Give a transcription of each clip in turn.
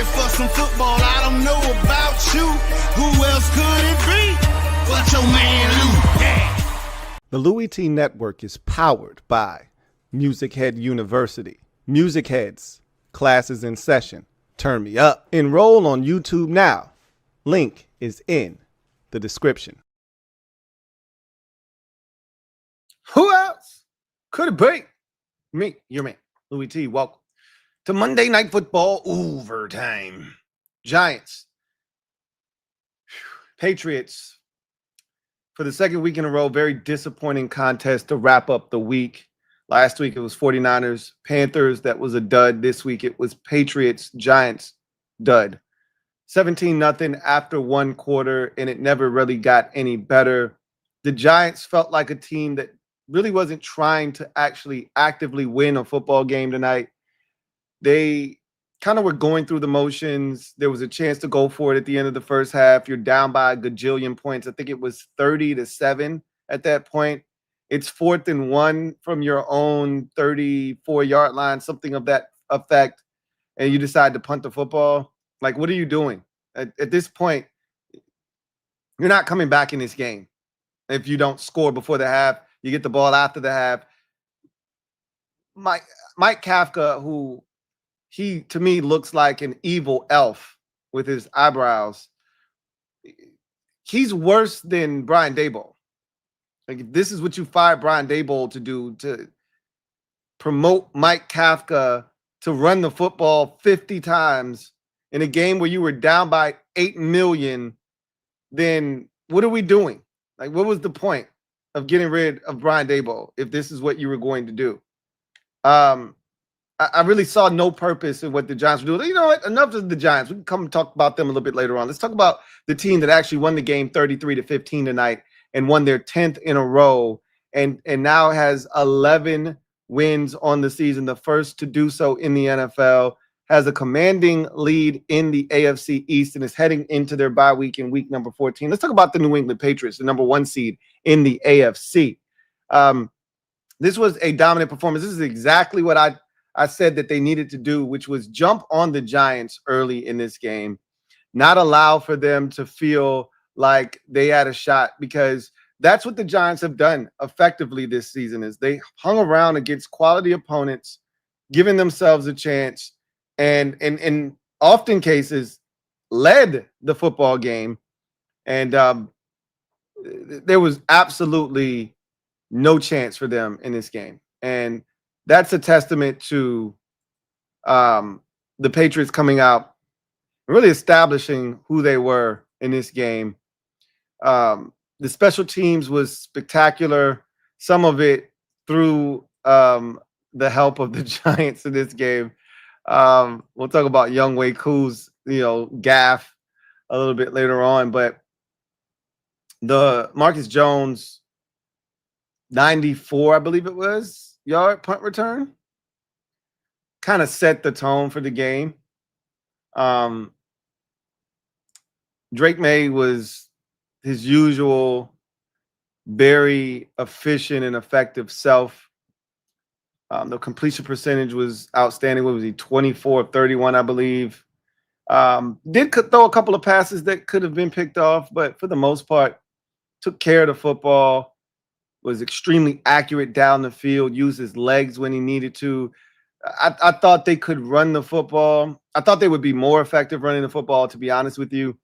ready for some football. I don't know about you. Who else could it be but your man Lou? Yeah. The LouieTeeNetwork is powered by MusicHead University. MusicHeads, classes in session. Turn me up. Enroll on YouTube now. Link is in the description. Who else could it be? Me, your man, Louie T. Welcome to Monday Night Football overtime. Giants, Patriots, for the second week in a row, very disappointing contest to wrap up the week. Last week it was 49ers, Panthers. That was a dud. This week it was Patriots, Giants, dud. 17-0 after one quarter, and it never really got any better. The Giants felt like a team that really wasn't trying to actually actively win a football game tonight. They kind of were going through the motions. There was a chance to go for it at the end of the first half. You're down by a gajillion points. I think it was 30-7 at that point. It's 4th and 1 from your own 34-yard line, something of that effect, and you decide to punt the football. Like, what are you doing? At this point, you're not coming back in this game if you don't score before the half. You get the ball after the half. Mike Kafka, who he, to me, looks like an evil elf with his eyebrows. He's worse than Brian Daboll. Like, if this is what you fired Brian Daboll to do, to promote Mike Kafka to run the football 50 times in a game where you were down by 8 million, then what are we doing? Like, what was the point of getting rid of Brian Daboll if this is what you were going to do? I really saw no purpose in what the Giants were doing. You know what? Enough of the Giants. We can come and talk about them a little bit later on. Let's talk about the team that actually won the game 33-15 tonight and won their 10th in a row and now has 11 wins on the season, the first to do so in the NFL, has a commanding lead in the AFC East and is heading into their bye week in week number 14. Let's talk about the New England Patriots, the number 1 seed in the AFC. This was a dominant performance. This is exactly what I said that they needed to do, which was jump on the Giants early in this game, not allow for them to feel like they had a shot, because that's what the Giants have done effectively this season. Is they hung around against quality opponents, giving themselves a chance, and in often cases led the football game. And there was absolutely no chance for them in this game. And that's a testament to the Patriots coming out, really establishing who they were in this game. The special teams was spectacular. Some of it through the help of the Giants in this game. We'll talk about Young Wei Koo's, gaff a little bit later on, but the Marcus Jones 94, I believe it was, yard punt return kind of set the tone for the game. Drake Maye was his usual very efficient and effective self. The completion percentage was outstanding. What was he? 24 of 31, I believe. Did throw a couple of passes that could have been picked off, but for the most part, took care of the football, was extremely accurate down the field, used his legs when he needed to. I thought they could run the football. I thought they would be more effective running the football, to be honest with you.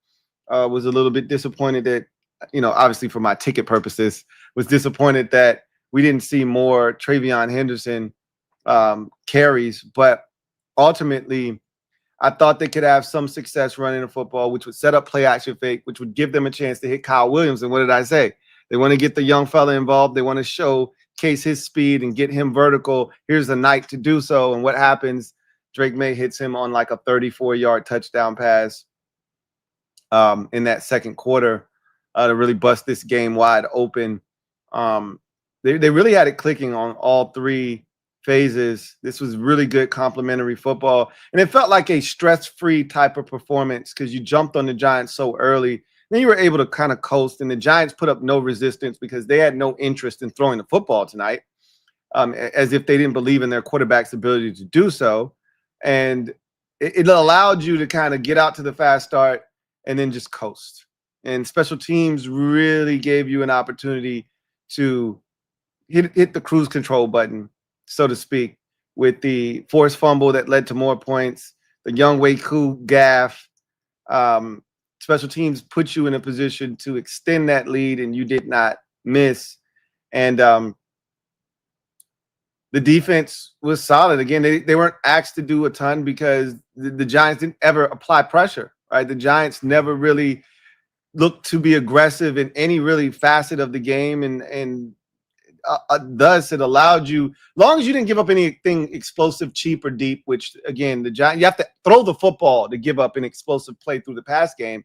Was a little bit disappointed that, obviously for my ticket purposes, was disappointed that we didn't see more Travion Henderson carries. But ultimately, I thought they could have some success running the football, which would set up play action fake, which would give them a chance to hit Kyle Williams. And what did I say? They want to get the young fella involved. They want to showcase his speed and get him vertical. Here's a night to do so. And what happens? Drake Maye hits him on like a 34-yard touchdown pass in that second quarter to really bust this game wide open. They really had it clicking on all three phases. This was really good complementary football. And it felt like a stress-free type of performance because you jumped on the Giants so early. Then you were able to kind of coast, and the Giants put up no resistance because they had no interest in throwing the football tonight, as if they didn't believe in their quarterback's ability to do so. And it allowed you to kind of get out to the fast start and then just coast. And special teams really gave you an opportunity to hit the cruise control button, so to speak, with the forced fumble that led to more points, the Young Wei Koo gaff. Special teams put you in a position to extend that lead, and you did not miss. And the defense was solid. Again, they weren't asked to do a ton because the Giants didn't ever apply pressure, right? The Giants never really looked to be aggressive in any really facet of the game, and thus it allowed you, long as you didn't give up anything explosive, cheap, or deep, which again, the Giants, you have to throw the football to give up an explosive play through the pass game.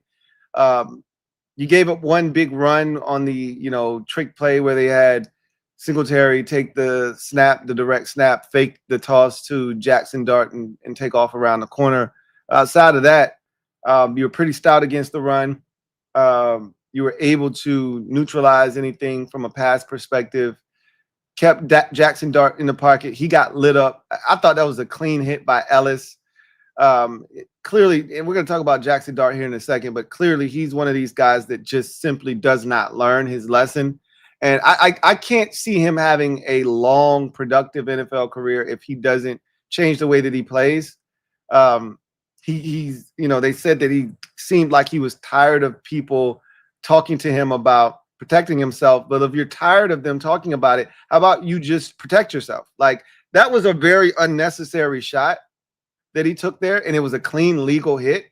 You gave up one big run on the trick play where they had Singletary take the snap, the direct snap, fake the toss to Jaxson Dart and take off around the corner. Outside of that, you were pretty stout against the run. You were able to neutralize anything from a pass perspective. Kept Jaxson Dart in the pocket. He got lit up. I thought that was a clean hit by Ellis. Clearly, and we're going to talk about Jaxson Dart here in a second, but clearly he's one of these guys that just simply does not learn his lesson. And I can't see him having a long, productive NFL career if he doesn't change the way that he plays. He's they said that he seemed like he was tired of people talking to him about protecting himself. But if you're tired of them talking about it, how about you just protect yourself? Like, that was a very unnecessary shot that he took there, and it was a clean, legal hit.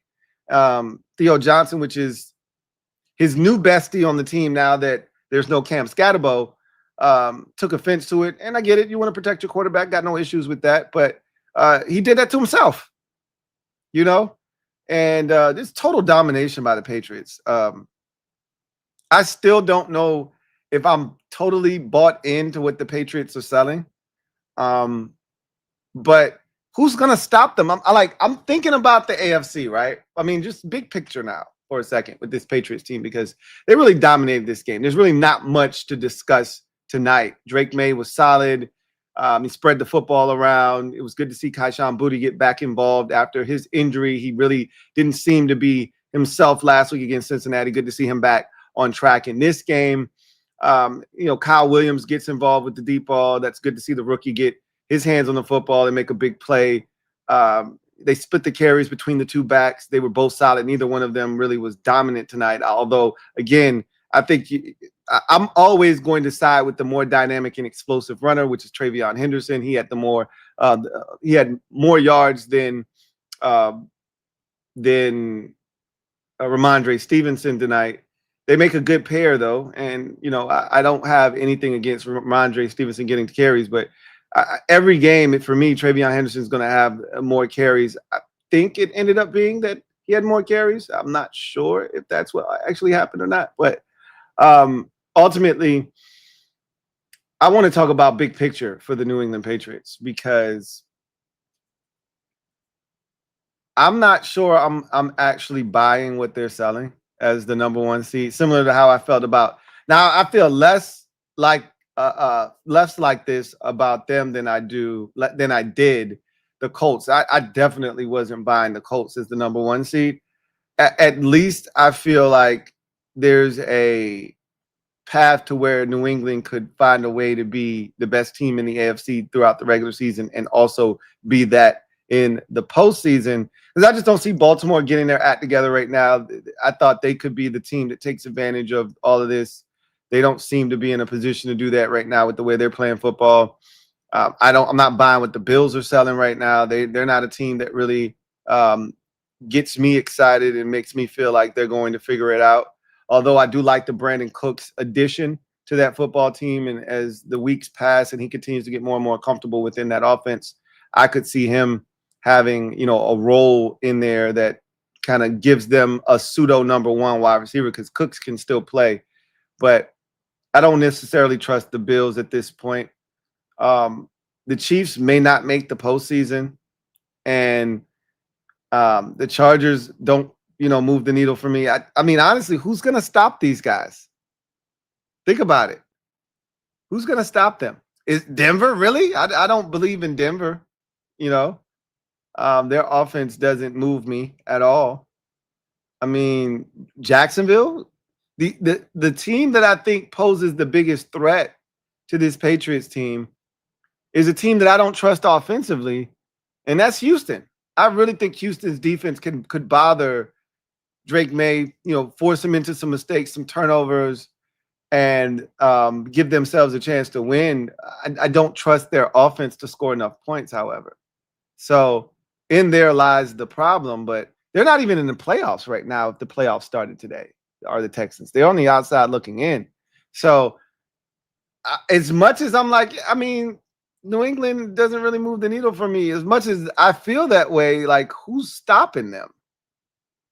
Theo Johnson, which is his new bestie on the team now that there's no Cam Scatterbo, took offense to it. And I get it. You want to protect your quarterback. Got no issues with that. But he did that to himself, and this total domination by the Patriots. I still don't know if I'm totally bought into what the Patriots are selling. But who's going to stop them? I'm thinking about the AFC, right? I mean, just big picture now for a second with this Patriots team, because they really dominated this game. There's really not much to discuss tonight. Drake Maye was solid. He spread the football around. It was good to see Kaishan Boutte get back involved after his injury. He really didn't seem to be himself last week against Cincinnati. Good to see him back on track in this game. Kyle Williams gets involved with the deep ball. That's good to see the rookie get his hands on the football and make a big play. They split the carries between the two backs. They were both solid. Neither one of them really was dominant tonight. Although, again, I think I'm always going to side with the more dynamic and explosive runner, which is Travion Henderson. He had he had more yards than Ramondre Stevenson tonight. They make a good pair, though. And, I don't have anything against Ramondre Stevenson getting carries, but every game, for me, Travion Henderson is going to have more carries. I think it ended up being that he had more carries. I'm not sure if that's what actually happened or not. But ultimately, I want to talk about big picture for the New England Patriots, because I'm not sure I'm actually buying what they're selling as the number one seed, similar to how I felt about. Now I feel less like this about them than I did the Colts. I definitely wasn't buying the Colts as the number one seed. At least I feel like there's a path to where New England could find a way to be the best team in the AFC throughout the regular season and also be that in the postseason. Because I just don't see Baltimore getting their act together right now. I thought they could be the team that takes advantage of all of this. They don't seem to be in a position to do that right now with the way they're playing football. I'm not buying what the Bills are selling right now. They're not a team that really gets me excited and makes me feel like they're going to figure it out. Although I do like the Brandon Cooks addition to that football team, and as the weeks pass and he continues to get more and more comfortable within that offense, I could see him having a role in there that kind of gives them a pseudo number one wide receiver, because Cooks can still play. But I don't necessarily trust the Bills at this point. The Chiefs may not make the postseason, and the Chargers don't, move the needle for me. I mean, honestly, who's going to stop these guys? Think about it. Who's going to stop them? Is Denver really? I don't believe in Denver, Their offense doesn't move me at all. I mean, Jacksonville, the team that I think poses the biggest threat to this Patriots team is a team that I don't trust offensively, and that's Houston. I really think Houston's defense could bother Drake Maye, force him into some mistakes, some turnovers, and give themselves a chance to win. I don't trust their offense to score enough points, however. So in there lies the problem, but they're not even in the playoffs right now if the playoffs started today, are the Texans. They're on the outside looking in. So as much as I'm like, I mean, New England doesn't really move the needle for me. As much as I feel that way, like, who's stopping them?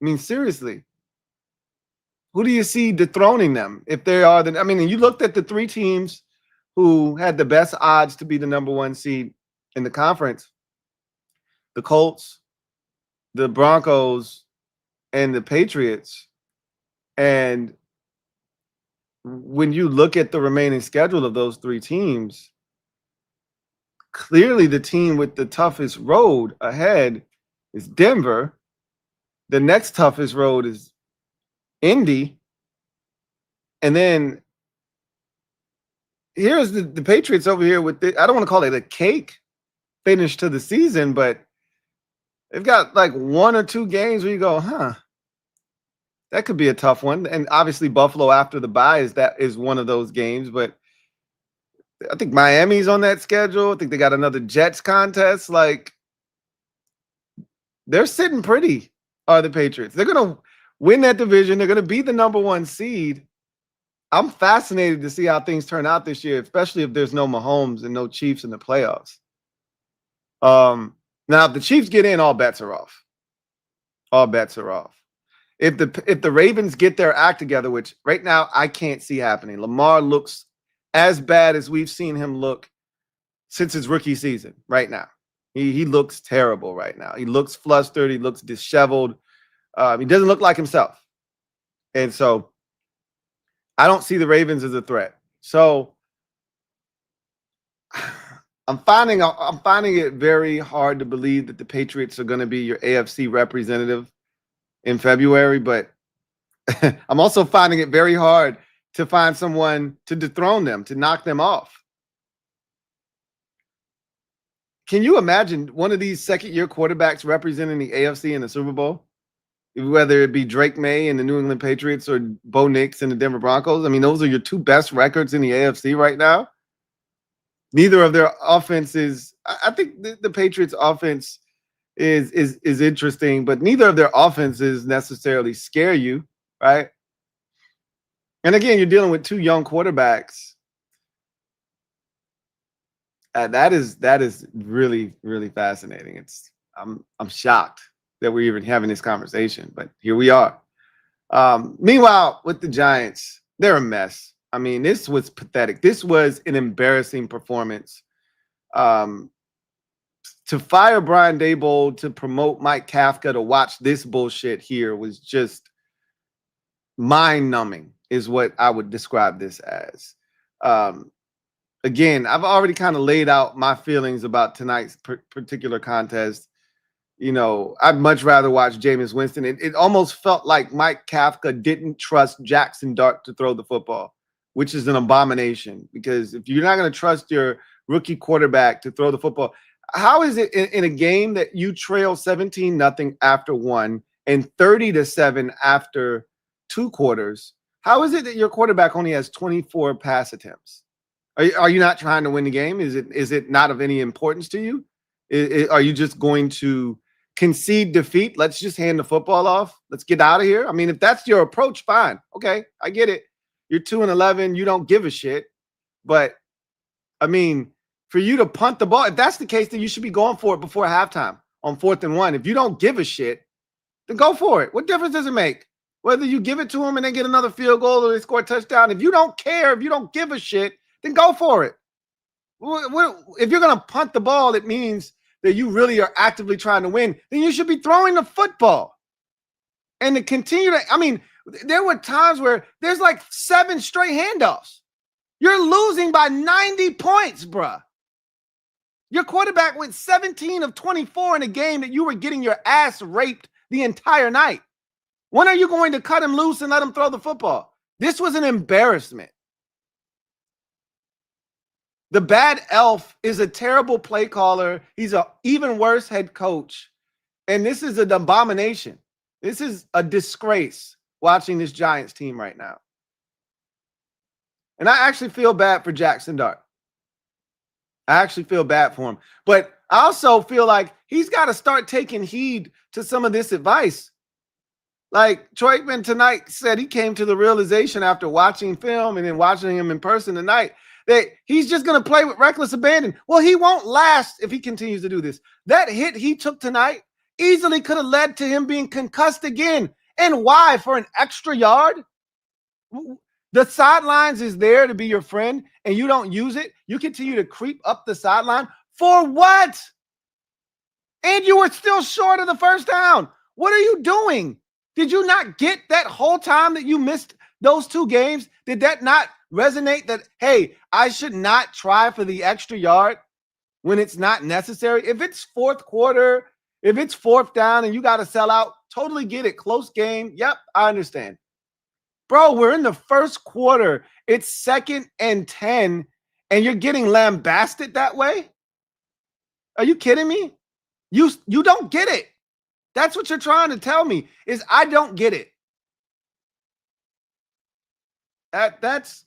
I mean, seriously. Who do you see dethroning them if they are the? I mean, and you looked at the three teams who had the best odds to be the number one seed in the conference: the Colts, the Broncos, and the Patriots. And when you look at the remaining schedule of those three teams, clearly the team with the toughest road ahead is Denver. The next toughest road is Indy. And then here's the Patriots over here with I don't want to call it a cake finish to the season, but they've got like one or two games where you go, that could be a tough one. And obviously Buffalo after the bye is one of those games, but I think Miami's on that schedule. I think they got another Jets contest. Like, they're sitting pretty, are the Patriots. They're going to win that division. They're going to be the number one seed. I'm fascinated to see how things turn out this year, especially if there's no Mahomes and no Chiefs in the playoffs. Now, if the Chiefs get in, all bets are off. All bets are off. If the Ravens get their act together, which right now I can't see happening. Lamar looks as bad as we've seen him look since his rookie season right now. He looks terrible right now. He looks flustered. He looks disheveled. He doesn't look like himself. And so I don't see the Ravens as a threat. So I'm finding it very hard to believe that the Patriots are going to be your AFC representative in February, but I'm also finding it very hard to find someone to dethrone them, to knock them off. Can you imagine one of these second-year quarterbacks representing the AFC in the Super Bowl? Whether it be Drake Maye and the New England Patriots or Bo Nix and the Denver Broncos. I mean, those are your two best records in the AFC right now. Neither of their offenses. I think the Patriots' offense is interesting, but neither of their offenses necessarily scare you, right? And again, you're dealing with two young quarterbacks. That is really, really fascinating. I'm shocked that we're even having this conversation, but here we are. Meanwhile, with the Giants, they're a mess. I mean, this was pathetic. This was an embarrassing performance. To fire Brian Daboll, to promote Mike Kafka, to watch this bullshit here was just mind-numbing, is what I would describe this as. Again, I've already kind of laid out my feelings about tonight's particular contest. I'd much rather watch Jameis Winston. It almost felt like Mike Kafka didn't trust Jaxson Dart to throw the football, which is an abomination, because if you're not going to trust your rookie quarterback to throw the football, how is it in a game that you trail 17-0 after one and 30-7 after two quarters? How is it that your quarterback only has 24 pass attempts? Are you not trying to win the game? Is it not of any importance to you? Are you just going to concede defeat? Let's just hand the football off. Let's get out of here. I mean, if that's your approach, fine. Okay, I get it. You're 2-11. You don't give a shit. But, I mean, for you to punt the ball, if that's the case, then you should be going for it before halftime on 4th and 1. If you don't give a shit, then go for it. What difference does it make? Whether you give it to them and then get another field goal or they score a touchdown, if you don't care, if you don't give a shit, then go for it. If you're going to punt the ball, it means that you really are actively trying to win. Then you should be throwing the football. And to continue to, I mean, there were times where there's like 7 straight handoffs. You're losing by 90 points, bruh. Your quarterback went 17 of 24 in a game that you were getting your ass raped the entire night. When are you going to cut him loose and let him throw the football? This was an embarrassment. The bad elf is a terrible play caller. He's an even worse head coach. And this is an abomination. This is a disgrace watching this Giants team right now. And I actually feel bad for Jaxson Dart. I actually feel bad for him. But I also feel like he's got to start taking heed to some of this advice. Like Troy Aikman tonight said, he came to the realization after watching film and then watching him in person tonight that he's just going to play with reckless abandon. Well, he won't last if he continues to do this. That hit he took tonight easily could have led to him being concussed again. And why? For an extra yard? The sidelines is there to be your friend, and you don't use it. You continue to creep up the sideline. For what? And you were still short of the first down. What are you doing? Did you not get that whole time that you missed those 2 games? Did that not resonate that, hey, I should not try for the extra yard when it's not necessary? If it's fourth quarter, if it's 4th down and you got to sell out, totally get it. Close game. Yep, I understand. Bro, we're in the first quarter. It's 2nd and 10, and you're getting lambasted that way? Are you kidding me? You don't get it. That's what you're trying to tell me, is I don't get it. That's,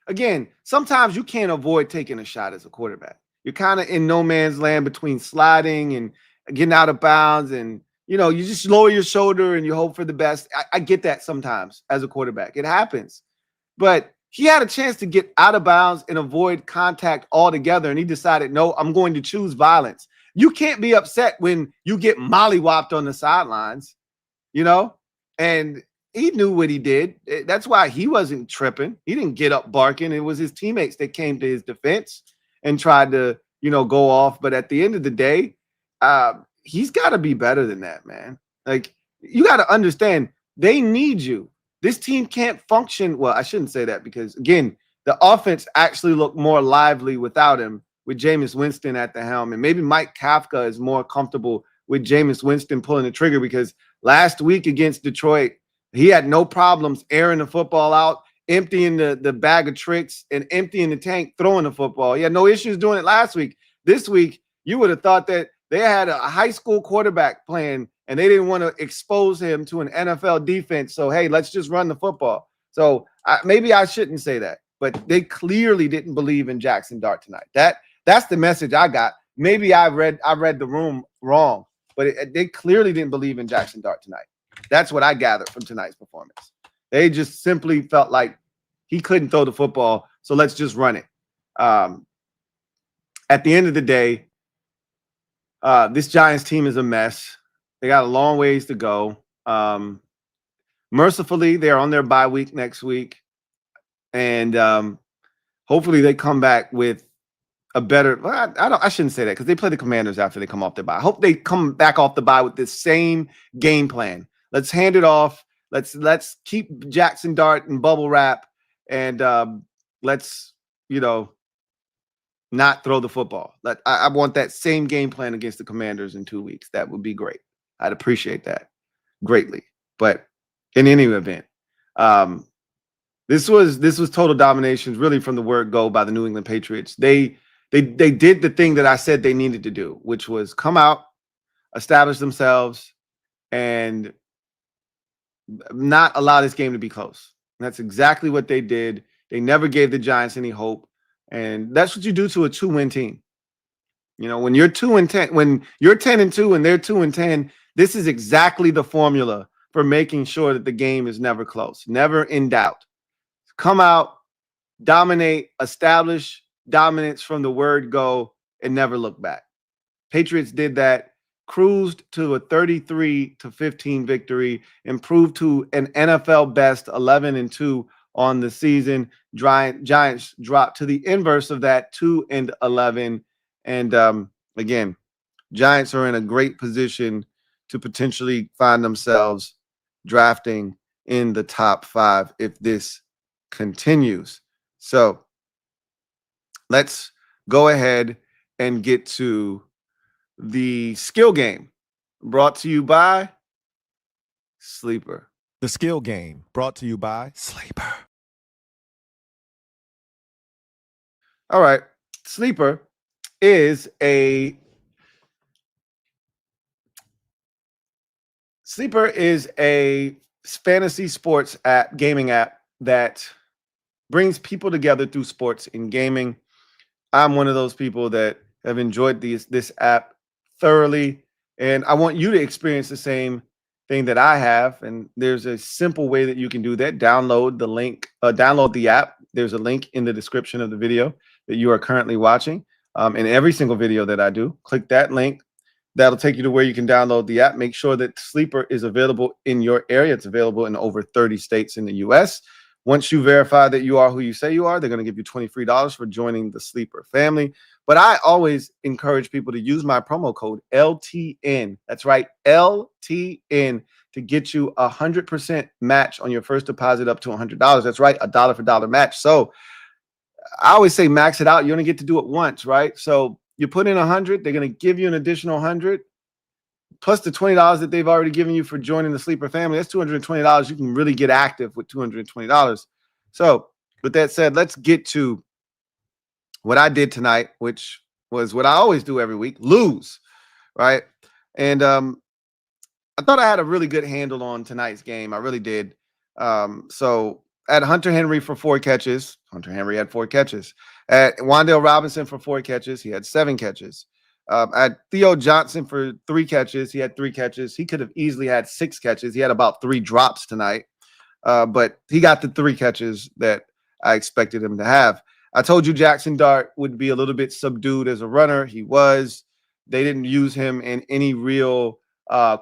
again, sometimes you can't avoid taking a shot as a quarterback. You're kind of in no man's land between sliding and getting out of bounds, and you just lower your shoulder and you hope for the best. I get that sometimes as a quarterback. It happens. But he had a chance to get out of bounds and avoid contact altogether, and he decided, no, I'm going to choose violence. You can't be upset when you get mollywopped on the sidelines, and he knew what he did. That's why he wasn't tripping. He didn't get up barking. It was his teammates that came to his defense and tried to, go off. But at the end of the day, he's got to be better than that, man. Like, you got to understand, they need you. This team can't function. Well, I shouldn't say that because, again, the offense actually looked more lively without him, with Jameis Winston at the helm. And maybe Mike Kafka is more comfortable with Jameis Winston pulling the trigger, because last week against Detroit, he had no problems airing the football out, emptying the bag of tricks, and emptying the tank, throwing the football. He had no issues doing it last week. This week, you would have thought that they had a high school quarterback playing, and they didn't want to expose him to an NFL defense. So, hey, let's just run the football. So maybe I shouldn't say that, but they clearly didn't believe in Jaxson Dart tonight. That's the message I got. Maybe I read the room wrong, but they clearly didn't believe in Jaxson Dart tonight. That's what I gathered from tonight's performance. They just simply felt like he couldn't throw the football, so let's just run it. At the end of the day, this Giants team is a mess. They got a long ways to go. Mercifully, they're on their bye week next week, and hopefully they come back with a better. Well, I shouldn't say that, because they play the Commanders after they come off their bye. I hope they come back off the bye with this same game plan. Let's hand it off. Let's keep Jaxson Dart in bubble wrap, and let's not throw the football. I want that same game plan against the Commanders in 2 weeks. That would be great. I'd appreciate that greatly. But in any event, this was total domination, really, from the word go by the New England Patriots. They did the thing that I said they needed to do, which was come out, establish themselves, and not allow this game to be close. And that's exactly what they did. They never gave the Giants any hope. And that's what you do to a 2-win team. When you're 2-10, when you're 10-2 and they're 2-10, this is exactly the formula for making sure that the game is never close, never in doubt. Come out, dominate, establish dominance from the word go, and never look back. Patriots did that, cruised to a 33-15 victory, improved to an NFL best 11-2 on the season. Giants dropped to the inverse of that, 2-11. And again, Giants are in a great position to potentially find themselves drafting in the top 5 if this continues. So let's go ahead and get to the skill game brought to you by Sleeper. The skill game brought to you by Sleeper. All right. Sleeper is a fantasy sports app, gaming app that brings people together through sports and gaming. I'm one of those people that have enjoyed this app thoroughly, and I want you to experience the same thing that I have. And there's a simple way that you can do that. Download the app. There's a link in the description of the video that you are currently watching. In every single video that I do, click that link. That'll take you to where you can download the app. Make sure that Sleeper is available in your area. It's available in over 30 states in the US. Once you verify that you are who you say you are, they're going to give you $23 for joining the Sleeper family. But I always encourage people to use my promo code LTN. That's right, LTN, to get you 100% match on your first deposit up to $100. That's right, a dollar for dollar match. So I always say max it out. You only get to do it once, right? So you put in 100, they're going to give you an additional 100 plus the $20 that they've already given you for joining the Sleeper family. That's $220. You can really get active with $220. So with that said, let's get to what I did tonight, which was what I always do every week, lose, right? And I thought I had a really good handle on tonight's game. I really did. So at Hunter Henry for 4 catches. Hunter Henry had 4 catches. At Wan'Dale Robinson for 4 catches. He had 7 catches. At Theo Johnson for 3 catches. He had 3 catches. He could have easily had 6 catches. He had about 3 drops tonight. But he got the 3 catches that I expected him to have. I told you Jaxson Dart would be a little bit subdued as a runner. He was. They didn't use him in any real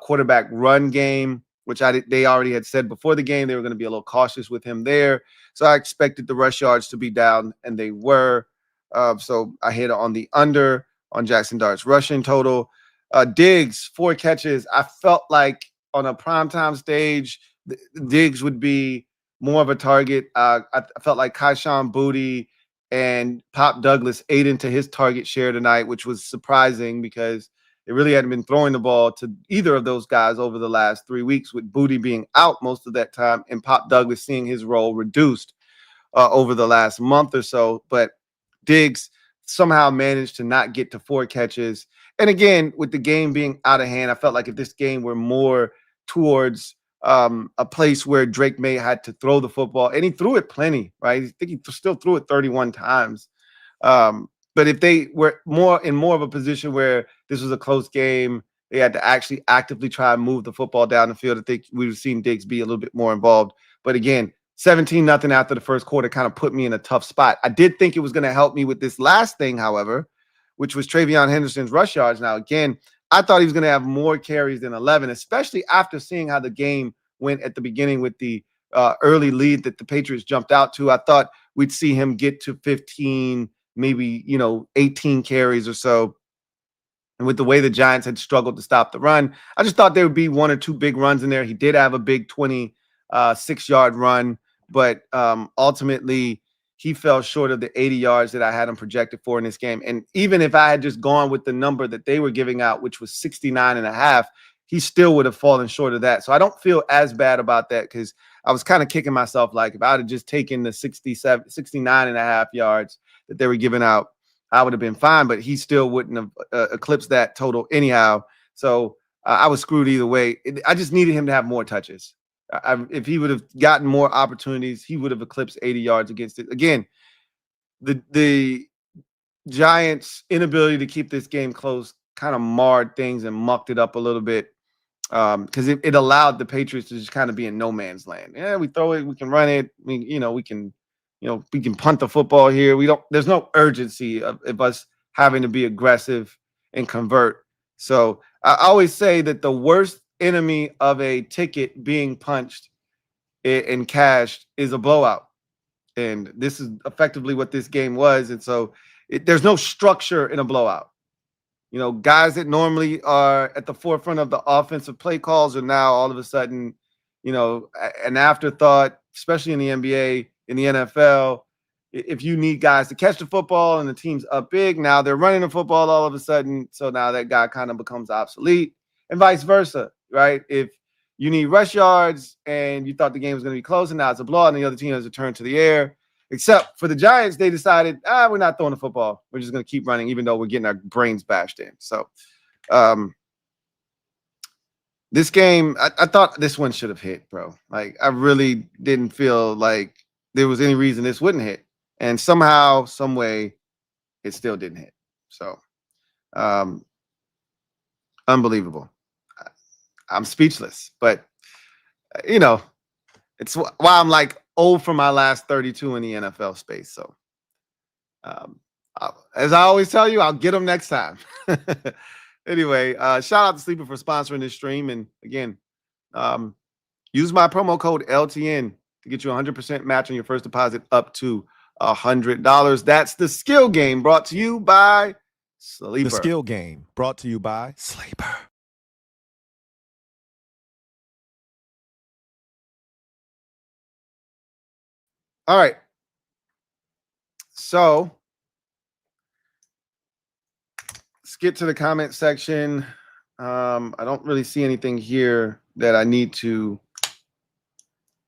quarterback run game, which they already had said before the game they were going to be a little cautious with him there. So I expected the rush yards to be down, and they were. So I hit on the under on Jaxson Dart's rushing total. Diggs, 4 catches. I felt like on a primetime stage, Diggs would be more of a target. I felt like Kayshawn Boutte and Pop Douglas ate into his target share tonight, which was surprising because they really hadn't been throwing the ball to either of those guys over the last 3 weeks, with Boutte being out most of that time and Pop Douglas seeing his role reduced over the last month or so. But Diggs somehow managed to not get to 4 catches. And again, with the game being out of hand, I felt like if this game were more towards a place where Drake Maye had to throw the football, and he threw it plenty, right? I think he still threw it 31 times. But if they were more of a position where this was a close game, they had to actually actively try and move the football down the field, I think we would have seen Diggs be a little bit more involved. But again, 17-0 after the first quarter kind of put me in a tough spot. I did think it was going to help me with this last thing, however, which was Travion Henderson's rush yards. Now, again, I thought he was going to have more carries than 11, especially after seeing how the game went at the beginning with the early lead that the Patriots jumped out to. I thought we'd see him get to 15, maybe, 18 carries or so. And with the way the Giants had struggled to stop the run, I just thought there would be 1 or 2 big runs in there. He did have a big 26-yard run, but ultimately he fell short of the 80 yards that I had him projected for in this game. And even if I had just gone with the number that they were giving out, which was 69.5, he still would have fallen short of that. So I don't feel as bad about that, because I was kind of kicking myself like if I had just taken the 69.5 yards that they were giving out, I would have been fine, but he still wouldn't have eclipsed that total anyhow. So I was screwed either way. I just needed him to have more touches. If he would have gotten more opportunities, he would have eclipsed 80 yards against it. Again, the Giants' inability to keep this game close kind of marred things and mucked it up a little bit, because it allowed the Patriots to just kind of be in no man's land. Yeah, we throw it, we can run it. We can punt the football here. There's no urgency of us having to be aggressive and convert. So I always say that the worst enemy of a ticket being punched and cashed is a blowout. And this is effectively what this game was. And so there's no structure in a blowout. Guys that normally are at the forefront of the offensive play calls are now all of a sudden, an afterthought, especially in the NBA, in the NFL. if you need guys to catch the football and the team's up big, now they're running the football all of a sudden. So now that guy kind of becomes obsolete, and vice versa, right? If you need rush yards and you thought the game was going to be close and now it's a blowout and the other team has a turn to the air. Except for the Giants, they decided, we're not throwing the football. We're just going to keep running, even though we're getting our brains bashed in. So this game, I thought this one should have hit, bro. Like, I really didn't feel like there was any reason this wouldn't hit. And somehow, some way, it still didn't hit. So, unbelievable. I'm speechless. But, it's why I'm like old for my last 32 in the NFL space. So, as I always tell you, I'll get them next time. Anyway, shout out to Sleeper for sponsoring this stream. And again, use my promo code LTN to get you 100% match on your first deposit up to $100. That's the skill game brought to you by Sleeper. The skill game brought to you by Sleeper. All right. So let's get to the comment section. I don't really see anything here that I need to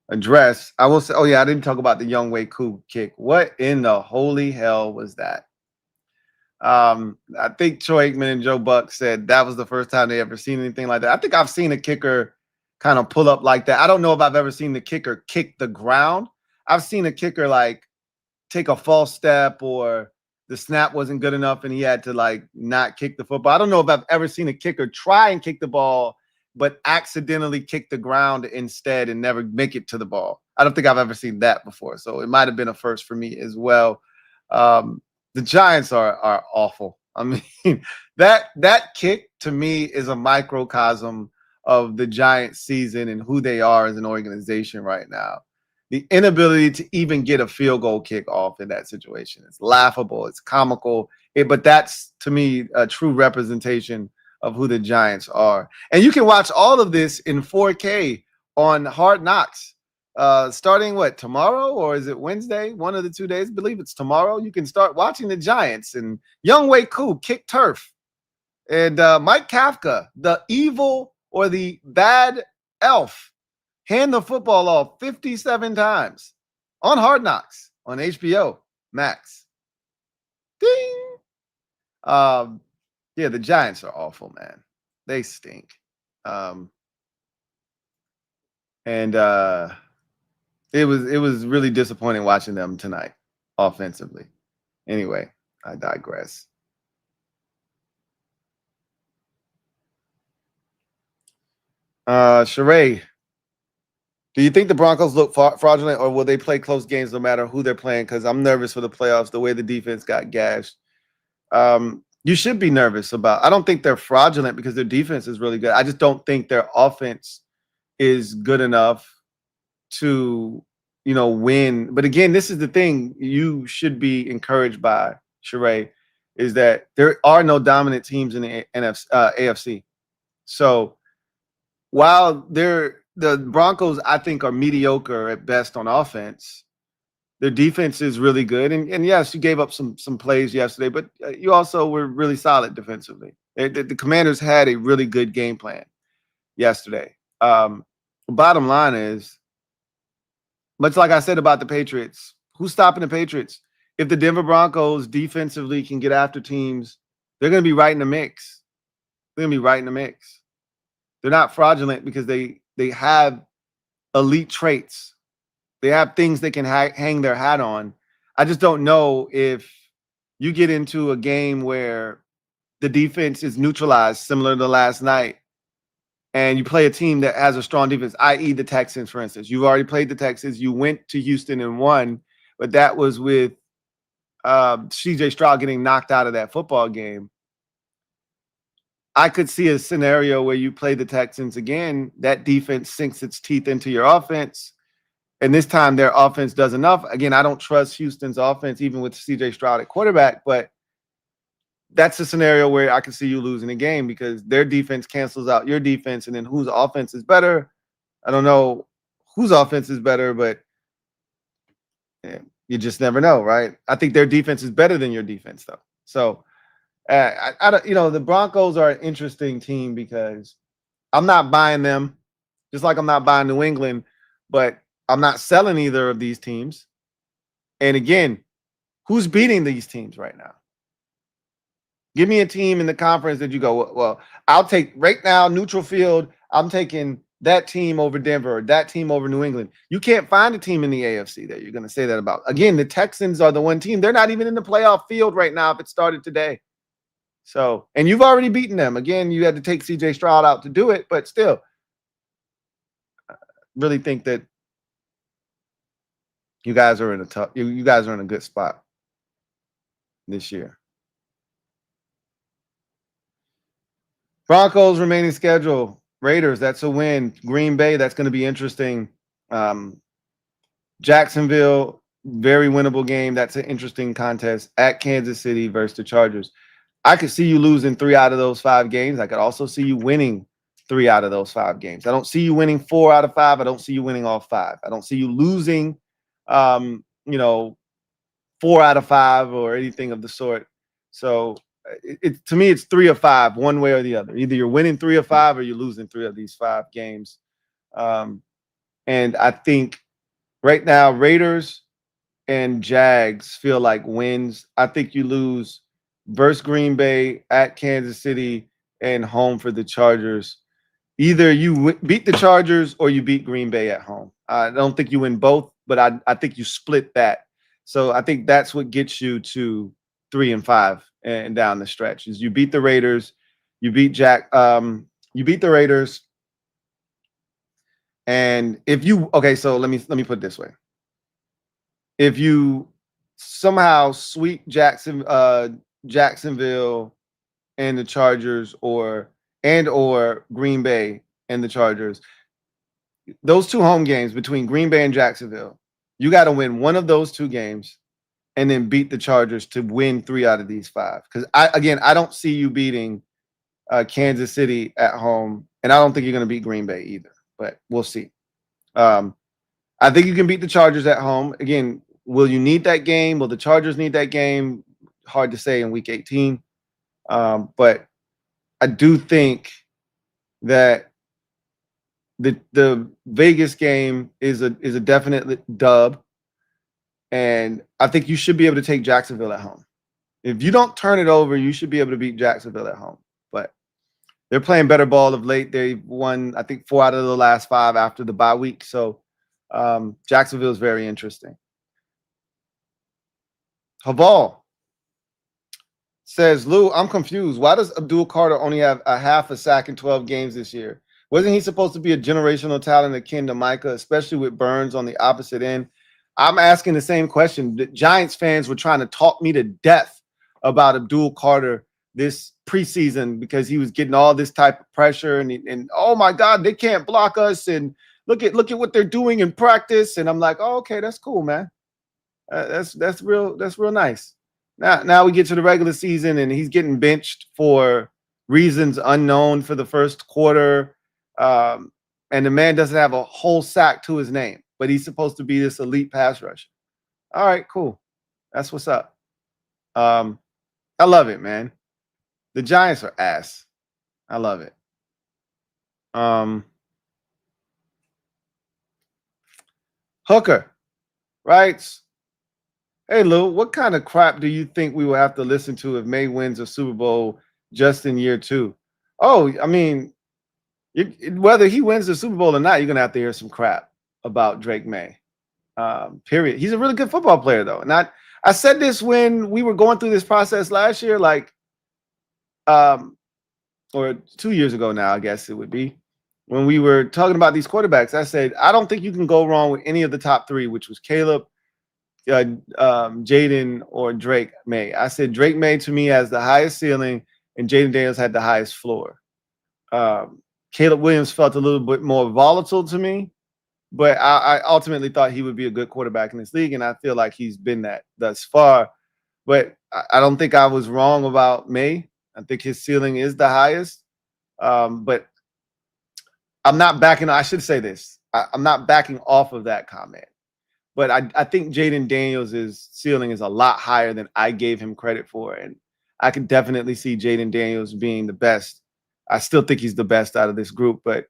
address. I will say, oh yeah, I didn't talk about the Young Wei Koo kick. What in the holy hell was that? I think Troy Aikman and Joe Buck said that was the first time they ever seen anything like that. I think I've seen a kicker kind of pull up like that. I don't know if I've ever seen the kicker kick the ground. I've seen a kicker like take a false step or the snap wasn't good enough and he had to like not kick the football. I don't know if I've ever seen a kicker try and kick the ball, but accidentally kick the ground instead and never make it to the ball. I don't think I've ever seen that before. So it might have been a first for me as well. The Giants are awful. I mean, that kick to me is a microcosm of the Giants season and who they are as an organization right now. The inability to even get a field goal kick off in that situation. It's laughable. It's comical. But that's, to me, a true representation of who the Giants are. And you can watch all of this in 4K on Hard Knocks. Starting, tomorrow? Or is it Wednesday? One of the 2 days. I believe it's tomorrow. You can start watching the Giants. And Young Wei Koo kick turf. And Mike Kafka, the evil or the bad elf, hand the football off 57 times on Hard Knocks on HBO Max. Ding. Yeah, the Giants are awful, man. They stink. And it was really disappointing watching them tonight offensively. Anyway, I digress. Sheree, do you think the Broncos look fraudulent, or will they play close games no matter who they're playing? Because I'm nervous for the playoffs, the way the defense got gashed. You should be nervous about. I don't think they're fraudulent because their defense is really good. I just don't think their offense is good enough to, win. But again, this is the thing you should be encouraged by, Sheree, is that there are no dominant teams in the AFC. So while the Broncos, I think, are mediocre at best on offense, their defense is really good. And yes, you gave up some plays yesterday, but you also were really solid defensively. The Commanders had a really good game plan yesterday. Bottom line is, much like I said about the Patriots, who's stopping the Patriots? If the Denver Broncos defensively can get after teams, they're going to be right in the mix. They're going to be right in the mix. They're not fraudulent because they have elite traits. They have things they can hang their hat on. I just don't know if you get into a game where the defense is neutralized, similar to last night, and you play a team that has a strong defense, i.e. the Texans, for instance. You've already played the Texans. You went to Houston and won, but that was with C.J. Stroud getting knocked out of that football game. I could see a scenario where you play the Texans again, that defense sinks its teeth into your offense, and this time their offense does enough. Again, I don't trust Houston's offense, even with C.J. Stroud at quarterback, but that's a scenario where I can see you losing a game because their defense cancels out your defense, and then whose offense is better? I don't know whose offense is better, but yeah, you just never know, right? I think their defense is better than your defense, though. So, I don't, the Broncos are an interesting team because I'm not buying them, just like I'm not buying New England, but I'm not selling either of these teams. And again, who's beating these teams right now? Give me a team in the conference that you go, well, I'll take right now, neutral field. I'm taking that team over Denver or that team over New England. You can't find a team in the AFC that you're going to say that about. Again, the Texans are the one team. They're not even in the playoff field right now if it started today. So, and you've already beaten them. Again, you had to take CJ Stroud out to do it, but still, I really think that you guys are in you guys are in a good spot this year. Broncos remaining schedule. Raiders, that's a win. Green Bay, that's going to be interesting. Jacksonville, very winnable game. That's an interesting contest. At Kansas City versus the Chargers. I could see you losing 3 out of those 5 games. I could also see you winning 3 out of those 5 games. I don't see you winning 4 out of 5. I don't see you winning all 5. I don't see you losing, 4 out of 5 or anything of the sort. So to me, it's 3 of 5, one way or the other. Either you're winning 3 of 5 or you're losing 3 of these 5 games. And I think right now, Raiders and Jags feel like wins. I think you lose versus Green Bay, at Kansas City, and home for the Chargers. Either you beat the Chargers or you beat Green Bay at home. I don't think you win both, but I think you split that. So I think that's what gets you to 3 and 5 and down the stretch. Is you beat the Raiders, you beat the Raiders, and if you so let me put it this way: if you somehow sweep Jacksonville and the Chargers, or Green Bay and the Chargers, those 2 home games between Green Bay and Jacksonville, you got to win one of those 2 games and then beat the Chargers to win 3 out of these 5. Because I don't see you beating Kansas City at home, and I don't think you're going to beat Green Bay either. But we'll see. I think you can beat the Chargers at home. Again, will you need that game? Will the Chargers need that game? Hard to say in Week 18. But I do think that the Vegas game is a definite dub. And I think you should be able to take Jacksonville at home. If you don't turn it over, you should be able to beat Jacksonville at home. But they're playing better ball of late. They've won, I think, 4 out of the last 5 after the bye week. So Jacksonville is very interesting. Haval says, Lou, I'm confused. Why does Abdul Carter only have a half a sack in 12 games this year? Wasn't he supposed to be a generational talent akin to Micah, especially with Burns on the opposite end? I'm asking the same question. The Giants fans were trying to talk me to death about Abdul Carter this preseason because he was getting all this type of pressure and oh my God, they can't block us, and look at what they're doing in practice. And I'm like, oh, okay, that's cool, man. That's real nice. Now we get to the regular season and he's getting benched for reasons unknown for the first quarter. And the man doesn't have a whole sack to his name, but he's supposed to be this elite pass rusher. All right, cool. That's what's up. I love it, man. The Giants are ass. I love it. Hooker writes, hey, Lou, what kind of crap do you think we will have to listen to if May wins a Super Bowl just in year 2? Oh, I mean, whether he wins the Super Bowl or not, you're going to have to hear some crap about Drake Maye. Period. He's a really good football player, though. And I said this when we were going through this process last year, or 2 years ago now, I guess it would be, when we were talking about these quarterbacks. I said, I don't think you can go wrong with any of the top 3, which was Caleb, Jaden, or Drake Maye. I said Drake Maye to me has the highest ceiling, and Jaden Daniels had the highest floor. Caleb Williams felt a little bit more volatile to me, but I ultimately thought he would be a good quarterback in this league, and I feel like he's been that thus far. But I don't think I was wrong about Maye. I think his ceiling is the highest. But I'm not backing. I should say this. I'm not backing off of that comment. But I think Jaden Daniels' ceiling is a lot higher than I gave him credit for. And I could definitely see Jaden Daniels being the best. I still think he's the best out of this group, but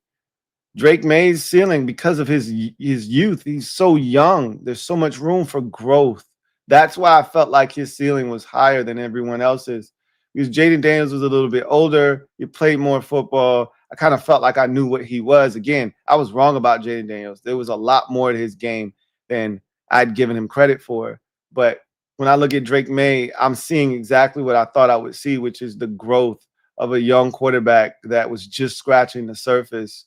Drake Maye's ceiling, because of his youth, he's so young. There's so much room for growth. That's why I felt like his ceiling was higher than everyone else's. Because Jaden Daniels was a little bit older. He played more football. I kind of felt like I knew what he was. Again, I was wrong about Jaden Daniels. There was a lot more to his game than I'd given him credit for. But when I look at Drake Maye, I'm seeing exactly what I thought I would see, which is the growth of a young quarterback that was just scratching the surface.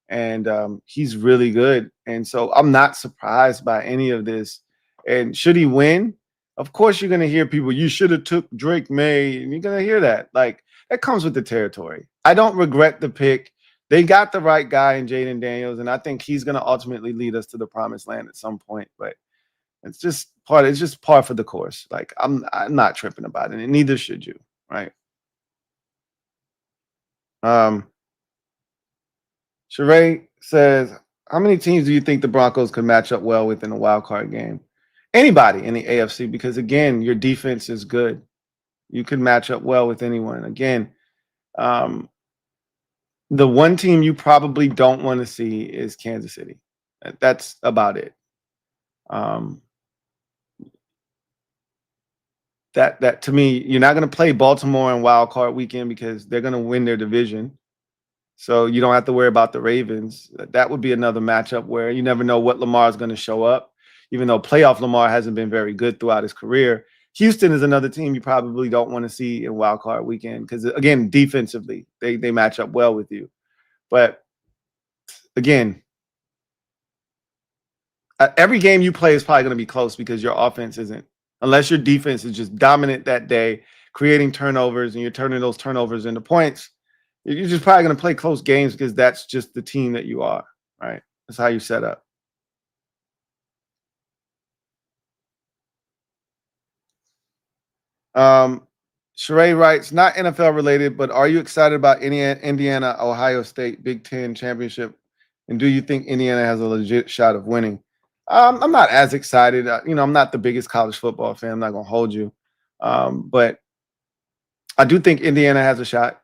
And he's really good. And so I'm not surprised by any of this. And should he win? Of course, you're going to hear people, you should have took Drake Maye. And you're going to hear that. Like, that comes with the territory. I don't regret the pick. They got the right guy in Jaden Daniels. And I think he's going to ultimately lead us to the promised land at some point. But it's just par for the course. Like, I'm not tripping about it. And neither should you. Right. Sheree says, how many teams do you think the Broncos could match up well with in a wild card game? Anybody in the AFC, because again, your defense is good. You could match up well with anyone. Again, the one team you probably don't want to see is Kansas City. That's about it. That to me, you're not going to play Baltimore in wild card weekend because they're going to win their division. So you don't have to worry about the Ravens. That would be another matchup where you never know what Lamar is going to show up, even though playoff Lamar hasn't been very good throughout his career. Houston is another team you probably don't want to see in wild card weekend because, again, defensively, they match up well with you. But, again, every game you play is probably going to be close because your offense isn't. Unless your defense is just dominant that day, creating turnovers, and you're turning those turnovers into points, you're just probably going to play close games because that's just the team that you are, right? That's how you set up. Sheree writes, not NFL related, but are you excited about Indiana, Ohio State Big Ten championship? And do you think Indiana has a legit shot of winning? I'm not as excited. I'm not the biggest college football fan. I'm not going to hold you. But I do think Indiana has a shot.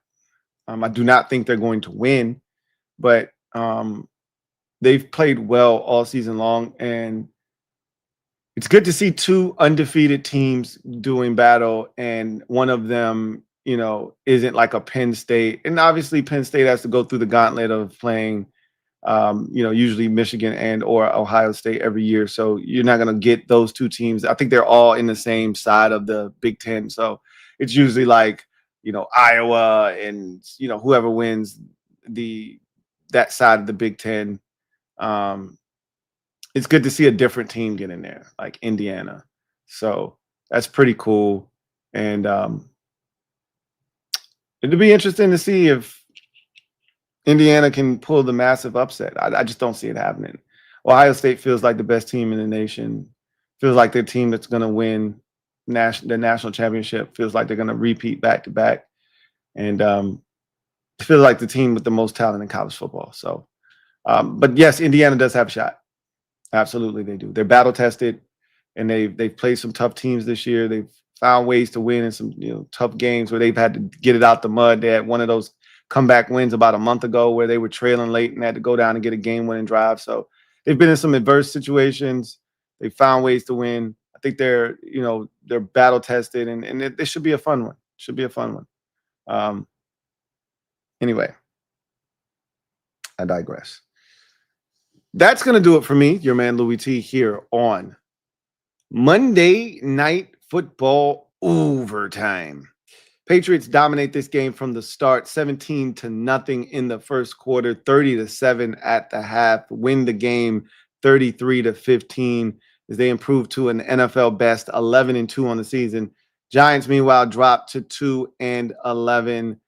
I do not think they're going to win, but they've played well all season long. And it's good to see two undefeated teams doing battle. And one of them, isn't like a Penn State. And obviously Penn State has to go through the gauntlet of playing, usually Michigan and or Ohio State every year. So you're not going to get those two teams. I think they're all in the same side of the Big Ten. So it's usually like, Iowa and, whoever wins that side of the Big Ten. It's good to see a different team get in there, like Indiana. So that's pretty cool. And it'll be interesting to see if Indiana can pull the massive upset. I just don't see it happening. Ohio State feels like the best team in the nation. Feels like the team that's going to win the national championship. Feels like they're going to repeat back to back. And feels like the team with the most talent in college football. So, but yes, Indiana does have a shot. Absolutely, they do. They're battle tested, and they've played some tough teams this year. They've found ways to win in some tough games where they've had to get it out the mud. They had one of those comeback wins about a month ago where they were trailing late and had to go down and get a game-winning drive. So they've been in some adverse situations. They found ways to win. I think they're battle tested, and it should be a fun one. Should be a fun one. Anyway, I digress. That's going to do it for me, your man Louie T, here on Monday Night Football Overtime. Patriots dominate this game from the start, 17-0 in the first quarter, 30-7 at the half, win the game 33-15 as they improve to an NFL best 11-2 on the season. Giants, meanwhile, dropped to 2-11.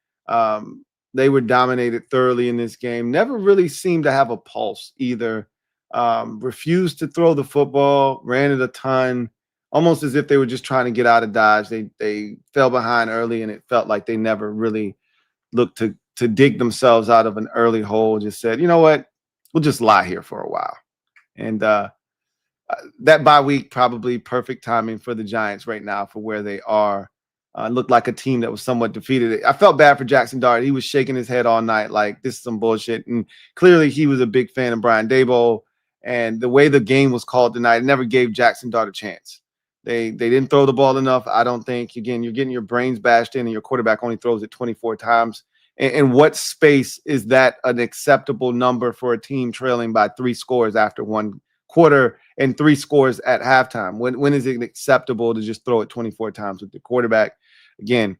They were dominated thoroughly in this game. Never really seemed to have a pulse either. Refused to throw the football, ran it a ton, almost as if they were just trying to get out of Dodge. They fell behind early, and it felt like they never really looked to dig themselves out of an early hole. Just said, you know what, we'll just lie here for a while. And That bye week, probably perfect timing for the Giants right now for where they are. Looked like a team that was somewhat defeated. I felt bad for Jaxson Dart. He was shaking his head all night like this is some bullshit. And clearly he was a big fan of Brian Daboll. And the way the game was called tonight, it never gave Jaxson Dart a chance. They didn't throw the ball enough, I don't think. Again, you're getting your brains bashed in and your quarterback only throws it 24 times. And what space is that an acceptable number for a team trailing by 3 scores after one quarter and 3 scores at halftime? When is it acceptable to just throw it 24 times with the quarterback? Again,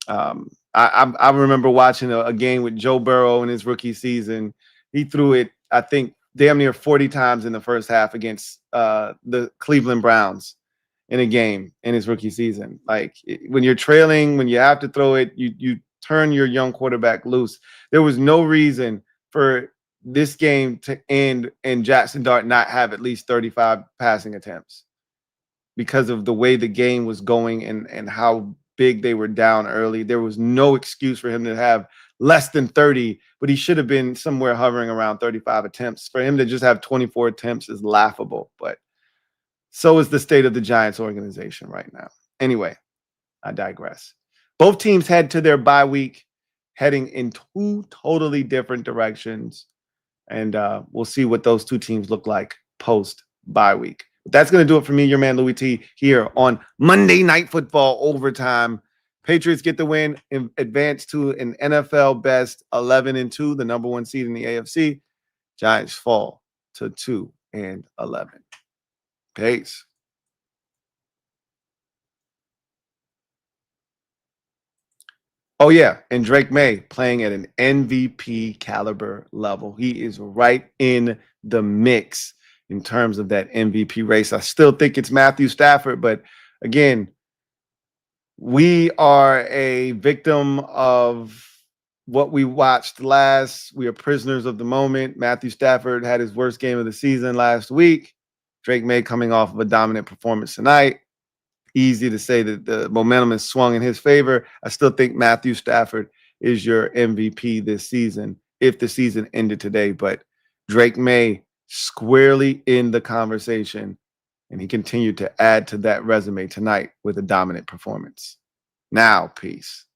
I remember watching a game with Joe Burrow in his rookie season. He threw it, I think, damn near 40 times in the first half against the Cleveland Browns in a game in his rookie season. Like when you're trailing, when you have to throw it, you turn your young quarterback loose. There was no reason for this game to end and Jaxson Dart not have at least 35 passing attempts because of the way the game was going and how big they were down early. There was no excuse for him to have less than 30, but he should have been somewhere hovering around 35 attempts. For him to just have 24 attempts is laughable, but so is the state of the Giants organization right now. Anyway, I digress. Both teams head to their bye week, heading in 2 totally different directions. And we'll see what those 2 teams look like post bye week. But that's going to do it for me, your man Louie T, here on Monday Night Football Overtime. Patriots get the win and advance to an NFL best 11-2, the number 1 seed in the AFC. Giants fall to 2-11. Peace. Oh, yeah. And Drake Maye playing at an MVP caliber level. He is right in the mix in terms of that MVP race. I still think it's Matthew Stafford, but again, we are a victim of what we watched last. We are prisoners of the moment. Matthew Stafford had his worst game of the season last week. Drake Maye coming off of a dominant performance tonight. Easy to say that the momentum is swung in his favor. I still think Matthew Stafford is your MVP this season if the season ended today. But Drake Maye squarely in the conversation, and he continued to add to that resume tonight with a dominant performance. Now, peace.